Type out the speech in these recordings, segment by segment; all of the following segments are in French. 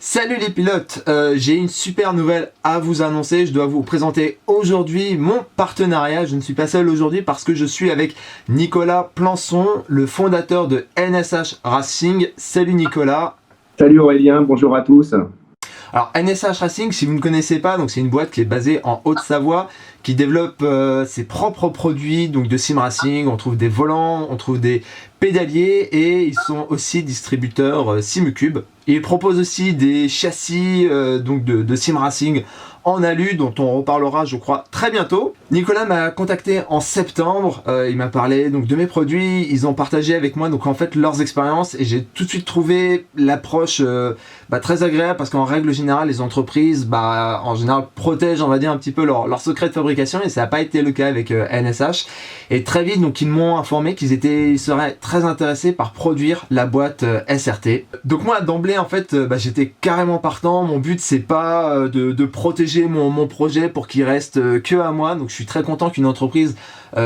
Salut les pilotes, j'ai une super nouvelle à vous annoncer. Je dois vous présenter aujourd'hui mon partenariat. Je ne suis pas seul aujourd'hui parce que je suis avec Nicolas Plançon, le fondateur de NSH Racing. Salut Nicolas. Salut Aurélien, bonjour à tous. Alors NSH Racing, si vous ne connaissez pas, donc c'est une boîte qui est basée en Haute-Savoie, qui développe ses propres produits donc de sim racing. On trouve des volants, on trouve des pédaliers et ils sont aussi distributeurs Simucube. Ils proposent aussi des châssis donc de sim racing en alu dont on reparlera je crois très bientôt. Nicolas m'a contacté en septembre, il m'a parlé donc de mes produits, ils ont partagé avec moi donc en fait leurs expériences et j'ai tout de suite trouvé l'approche très agréable parce qu'en règle générale les entreprises en général protègent on va dire un petit peu leur secret de fabrication et ça n'a pas été le cas avec NSH et très vite donc ils m'ont informé qu'ils seraient très intéressés par produire la boîte SRT. Donc moi d'emblée en fait j'étais carrément partant, mon but c'est pas de protéger mon projet pour qu'il reste que à moi, donc je suis très content qu'une entreprise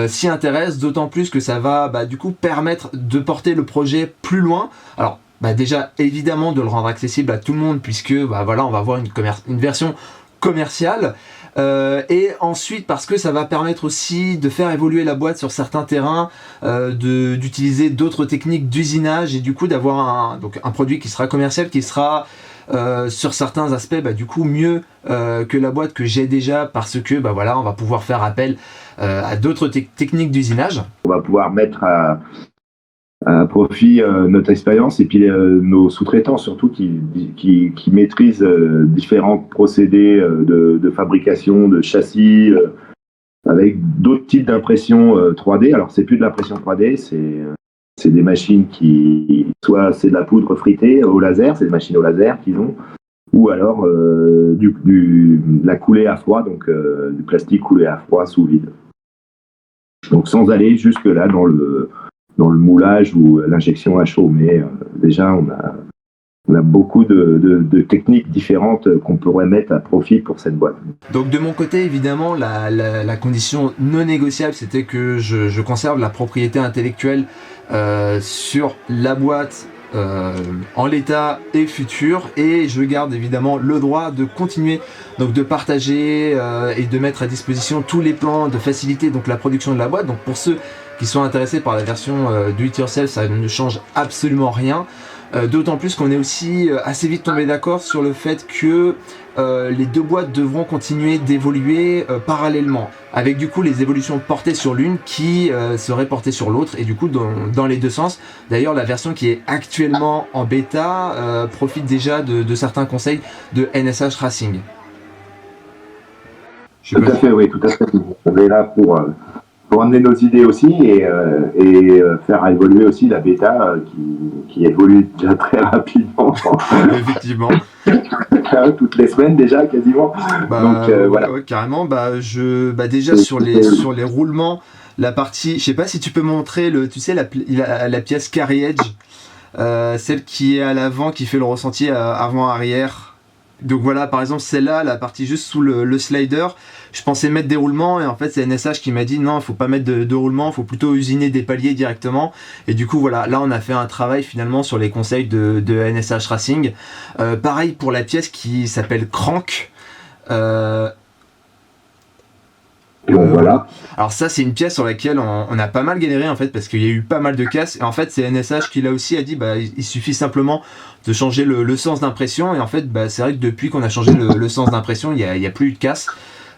s'y intéresse, d'autant plus que ça va du coup permettre de porter le projet plus loin. Alors déjà évidemment de le rendre accessible à tout le monde puisque on va avoir une version commerciale et ensuite parce que ça va permettre aussi de faire évoluer la boîte sur certains terrains, d'utiliser d'autres techniques d'usinage et du coup d'avoir un produit qui sera commercial, qui sera sur certains aspects du coup mieux que la boîte que j'ai déjà parce que on va pouvoir faire appel à d'autres techniques d'usinage. On va pouvoir mettre à profit notre expérience et puis nos sous-traitants surtout qui maîtrisent différents procédés de fabrication de châssis avec d'autres types d'impression 3D. Alors c'est plus de l'impression 3D, c'est des machines soit c'est de la poudre fritée au laser, c'est des machines au laser qu'ils ont, ou alors de la coulée à froid, donc du plastique coulé à froid sous vide. Donc sans aller jusque là dans le moulage ou l'injection à chaud, mais déjà on a beaucoup de techniques différentes qu'on pourrait mettre à profit pour cette boîte. Donc de mon côté, évidemment, la condition non négociable, c'était que je conserve la propriété intellectuelle sur la boîte en l'état et futur, et je garde évidemment le droit de continuer donc de partager et de mettre à disposition tous les plans, de faciliter donc la production de la boîte. Donc pour ceux qui sont intéressés par la version do it yourself, ça ne change absolument rien. D'autant plus qu'on est aussi assez vite tombé d'accord sur le fait que les deux boîtes devront continuer d'évoluer parallèlement, avec du coup les évolutions portées sur l'une qui seraient portées sur l'autre, et du coup dans les deux sens. D'ailleurs la version qui est actuellement en bêta profite déjà de certains conseils de NSH Racing. Tout à fait, oui, tout à fait. On est là pour amener nos idées aussi et faire évoluer aussi la bêta qui évolue déjà très rapidement. Effectivement. Toutes les semaines déjà quasiment. Donc voilà. Ouais, carrément. Déjà sur les roulements, la partie, je sais pas si tu peux montrer la pièce carry edge, celle qui est à l'avant qui fait le ressenti avant-arrière. Donc voilà, par exemple celle-là, la partie juste sous le slider, je pensais mettre des roulements et en fait c'est NSH qui m'a dit non, il faut pas mettre de roulements, il faut plutôt usiner des paliers directement. Et du coup voilà, là on a fait un travail finalement sur les conseils de NSH Racing. Pareil pour la pièce qui s'appelle Crank. Voilà. Alors ça c'est une pièce sur laquelle on a pas mal galéré en fait parce qu'il y a eu pas mal de casses et en fait c'est NSH qui là aussi a dit il suffit simplement de changer le sens d'impression et en fait c'est vrai que depuis qu'on a changé le sens d'impression il y a plus eu de casse.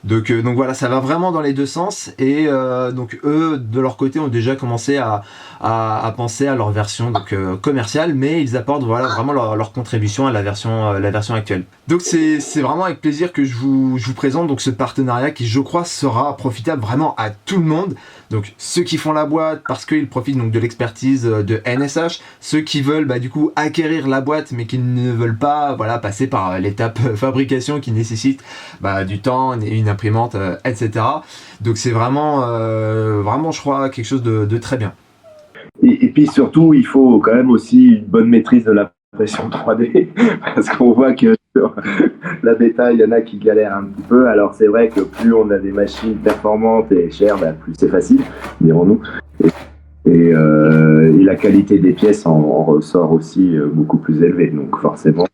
Donc voilà, ça va vraiment dans les deux sens et donc eux de leur côté ont déjà commencé à penser à leur version commerciale, mais ils apportent vraiment leur contribution à la version actuelle. Donc c'est vraiment avec plaisir que je vous présente donc ce partenariat qui je crois sera profitable vraiment à tout le monde. Donc ceux qui font la boîte parce qu'ils profitent donc de l'expertise de NSH, ceux qui veulent du coup acquérir la boîte mais qui ne veulent pas passer par l'étape fabrication qui nécessite du temps, une imprimante, etc. Donc c'est vraiment je crois quelque chose de très bien. Et puis surtout il faut quand même aussi une bonne maîtrise de l'impression 3D parce qu'on voit que sur la bêta il y en a qui galèrent un petit peu. Alors c'est vrai que plus on a des machines performantes et chères, plus c'est facile, dirons-nous. Et la qualité des pièces en ressort aussi beaucoup plus élevée, donc forcément.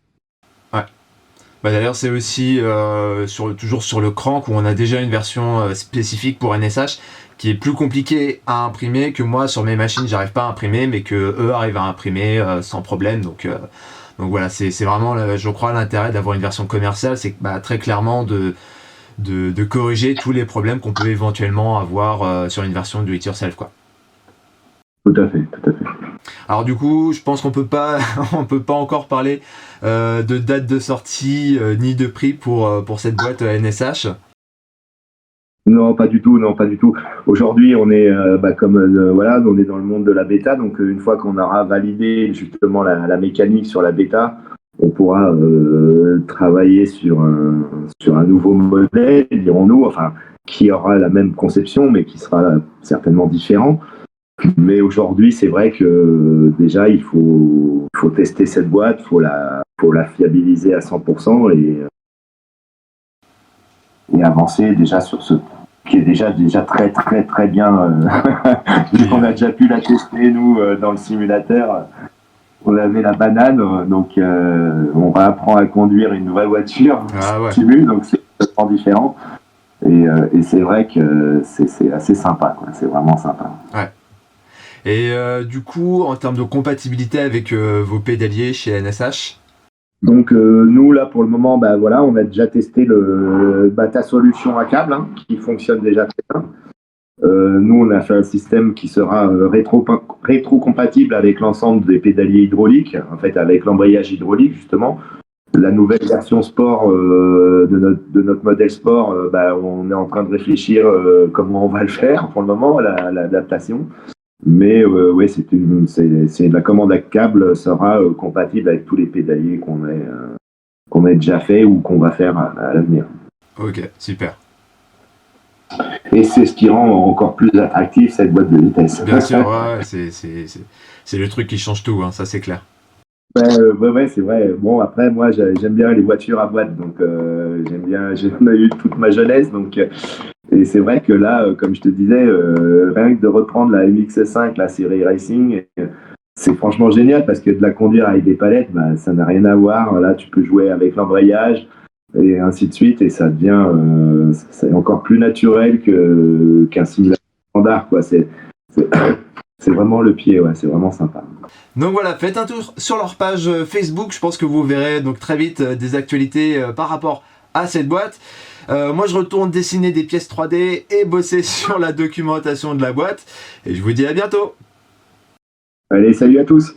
Ouais. Bah, d'ailleurs, c'est aussi toujours sur le crank où on a déjà une version spécifique pour NSH qui est plus compliquée à imprimer que moi sur mes machines, j'arrive pas à imprimer, mais que eux arrivent à imprimer sans problème. Donc voilà, c'est vraiment, je crois, l'intérêt d'avoir une version commerciale, c'est que bah, très clairement de corriger tous les problèmes qu'on peut éventuellement avoir sur une version do it yourself, quoi. Tout à fait, tout à fait. Alors du coup, je pense qu'on peut pas, on peut pas encore parler de date de sortie ni de prix pour cette boîte NSH. Non, pas du tout, non, pas du tout. Aujourd'hui, on est voilà, on est dans le monde de la bêta, donc une fois qu'on aura validé justement la mécanique sur la bêta, on pourra travailler sur un nouveau modèle, dirons-nous, enfin, qui aura la même conception, mais qui sera certainement différent. Mais aujourd'hui, c'est vrai que déjà, il faut tester cette boîte, faut la fiabiliser à 100% et avancer déjà sur ce qui est déjà très très très bien. On a déjà pu la tester nous dans le simulateur. On avait la banane, donc on va apprendre à conduire une vraie voiture. Ah ouais. Simule, donc c'est complètement différent. Et c'est vrai que c'est assez sympa, quoi. C'est vraiment sympa. Ouais. Et du coup, en termes de compatibilité avec vos pédaliers chez NSH? Donc nous là pour le moment, bah voilà, on a déjà testé ta solution à câble qui fonctionne déjà très bien. Nous on a fait un système qui sera rétro-compatible avec l'ensemble des pédaliers hydrauliques, en fait avec l'embrayage hydraulique justement. La nouvelle version sport de notre modèle sport, on est en train de réfléchir comment on va le faire pour le moment, l'adaptation. Mais ouais, c'est la commande à câble sera compatible avec tous les pédaliers qu'on a déjà fait ou qu'on va faire à l'avenir. Ok, super. Et c'est ce qui rend encore plus attractif cette boîte de vitesse. Bien sûr, ouais, c'est le truc qui change tout, hein, ça c'est clair. Ouais, c'est vrai. Bon, après, moi, j'aime bien les voitures à boîte, donc j'en ai eu toute ma jeunesse, donc et c'est vrai que là, comme je te disais, rien que de reprendre la MX5, la série Racing, c'est franchement génial parce que de la conduire avec des palettes, bah, ça n'a rien à voir. Là, tu peux jouer avec l'embrayage et ainsi de suite, et ça devient c'est encore plus naturel qu'un simulateur standard, quoi. C'est vraiment le pied, ouais, c'est vraiment sympa. Donc voilà, faites un tour sur leur page Facebook, je pense que vous verrez donc très vite des actualités par rapport à cette boîte. Moi je retourne dessiner des pièces 3D et bosser sur la documentation de la boîte. Et je vous dis à bientôt. Allez, salut à tous.